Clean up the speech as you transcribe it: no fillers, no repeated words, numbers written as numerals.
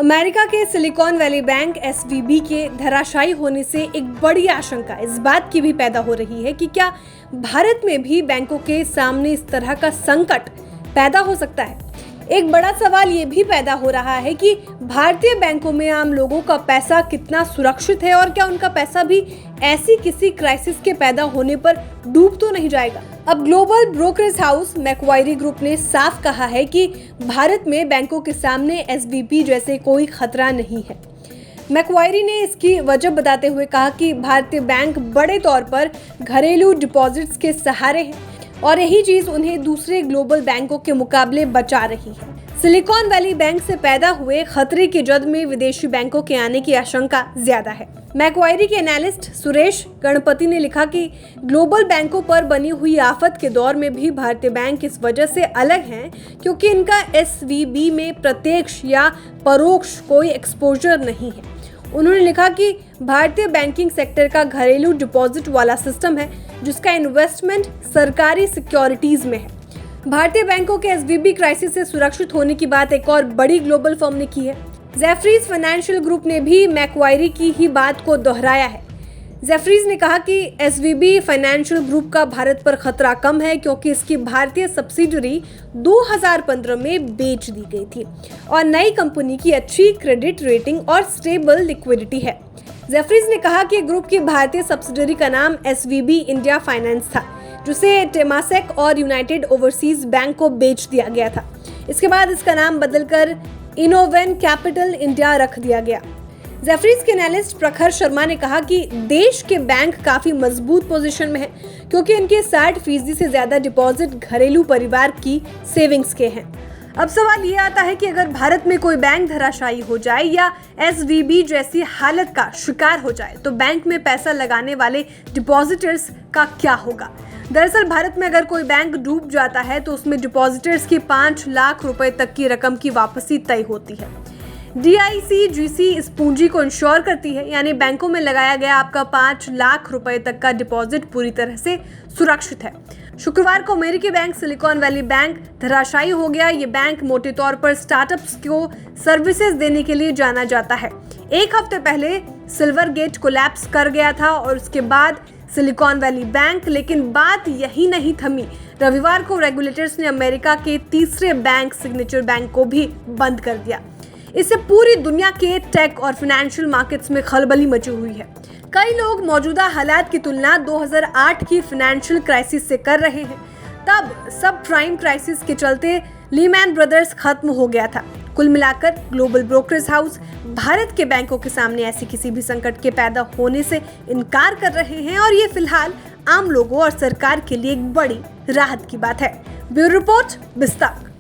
America के silicon valley bank SVB के धराशायी होने से एक बड़ी आशंका इस बात की भी पैदा हो रही है कि क्या भारत में भी बैंकों के सामने इस तरह का संकट पैदा हो सकता है। एक बड़ा सवाल ये भी पैदा हो रहा है कि भारतीय बैंकों में आम लोगों का पैसा कितना सुरक्षित है और क्या उनका पैसा भी ऐसी किसी क्राइसिस के पैदा होने पर डूब तो नहीं जाएगा। अब global brokerage house Macquarie group ने साफ कहा है कि भारत में बैंकों के सामने एसवीबी जैसे कोई खतरा नहीं है। मैक्वायरी ने इसकी वजह बताते हुए कहा कि भारतीय बैंक बड़े तौर पर घरेलू डिपॉजिट्स के सहारे हैं और यही चीज उन्हें दूसरे ग्लोबल बैंकों के मुकाबले बचा रही है। सिलिकॉन वैली बैंक से पैदा हुए खतरे की जद में विदेशी बैंकों के आने की आशंका ज्यादा है। मैक्वायरी के एनालिस्ट सुरेश गणपति ने लिखा कि ग्लोबल बैंकों पर बनी हुई आफत के दौर में भी भारतीय बैंक इस वजह से अलग हैं क्योंकि इनका एसवीबी में प्रत्यक्ष या परोक्ष कोई एक्सपोजर नहीं है। उन्होंने लिखा कि भारतीय बैंकिंग सेक्टर का घरेलू डिपॉजिट वाला सिस्टम है जिसका इन्वेस्टमेंट सरकारी सिक्योरिटीज में है। भारतीय बैंकों के एसवीबी क्राइसिस से सुरक्षित होने की बात एक और बड़ी ग्लोबल फर्म ने की है। जेफरीज फाइनेंशियल ग्रुप ने भी मैक्वायरी की ही बात को दोहराया है। जेफरीज ने कहा कि एसवीबी फाइनेंशियल ग्रुप का भारत पर खतरा कम है क्योंकि इसकी भारतीय सब्सिडरी 2015 में बेच दी गई थी और नई कंपनी की अच्छी क्रेडिट रेटिंग और स्टेबल लिक्विडिटी है। जेफरीज ने कहा कि ग्रुप की भारतीय सब्सिडरी का नाम एसवीबी इंडिया फाइनेंस था जिसे टेमासेक और यूनाइटेड ओवरसीज बैंक को बेच दिया गया था। इसके बाद इसका नाम बदलकर इनोवेन कैपिटल इंडिया रख दिया गया। जेफरीज के एनालिस्ट प्रखर शर्मा ने कहा कि देश के बैंक काफी मजबूत पोजीशन में हैं क्योंकि इनके 60% से ज्यादा डिपॉजिट घरेलू परिवार की सेविंग्स के हैं। अब सवाल ये आता है कि अगर भारत में कोई बैंक धराशायी हो जाए या एसवीबी जैसी हालत का शिकार हो जाए तो बैंक में पैसा लगाने वाले डिपॉजिटर्स का क्या होगा। दरअसल भारत में अगर कोई बैंक डूब जाता है तो उसमें डिपॉजिटर्स की 5 लाख रुपए तक की रकम की वापसी तय होती है। DICGC इस पूंजी को इंश्योर करती है, यानी बैंकों में लगाया गया आपका 5 लाख रुपए तक का डिपॉजिट पूरी तरह से सुरक्षित है। शुक्रवार को अमेरिकी बैंक सिलिकॉन वैली बैंक धराशायी हो गया। ये बैंक मोटे तौर पर स्टार्टअप्स को सर्विसेज देने के लिए जाना जाता है। एक हफ्ते पहले सिल्वरगेट कोलैप्स कर गया था और उसके बाद सिलिकॉन वैली बैंक, लेकिन बात यही नहीं थमी। रविवार को रेगुलेटर्स ने अमेरिका के तीसरे बैंक सिग्नेचर बैंक को भी बंद कर दिया। इससे पूरी दुनिया के टेक और फाइनेंशियल मार्केट्स में खलबली मची हुई है। कई लोग मौजूदा हालात की तुलना 2008 की फाइनेंशियल क्राइसिस से कर रहे हैं। तब सब प्राइम क्राइसिस के चलते लीमैन ब्रदर्स खत्म हो गया था। कुल मिलाकर ग्लोबल ब्रोकरेज हाउस भारत के बैंकों के सामने ऐसे किसी भी संकट के पैदा होने से इनकार कर रहे हैं और ये फिलहाल आम लोगों और सरकार के लिए एक बड़ी राहत की बात है। ब्यूरो रिपोर्ट, बिस्तार।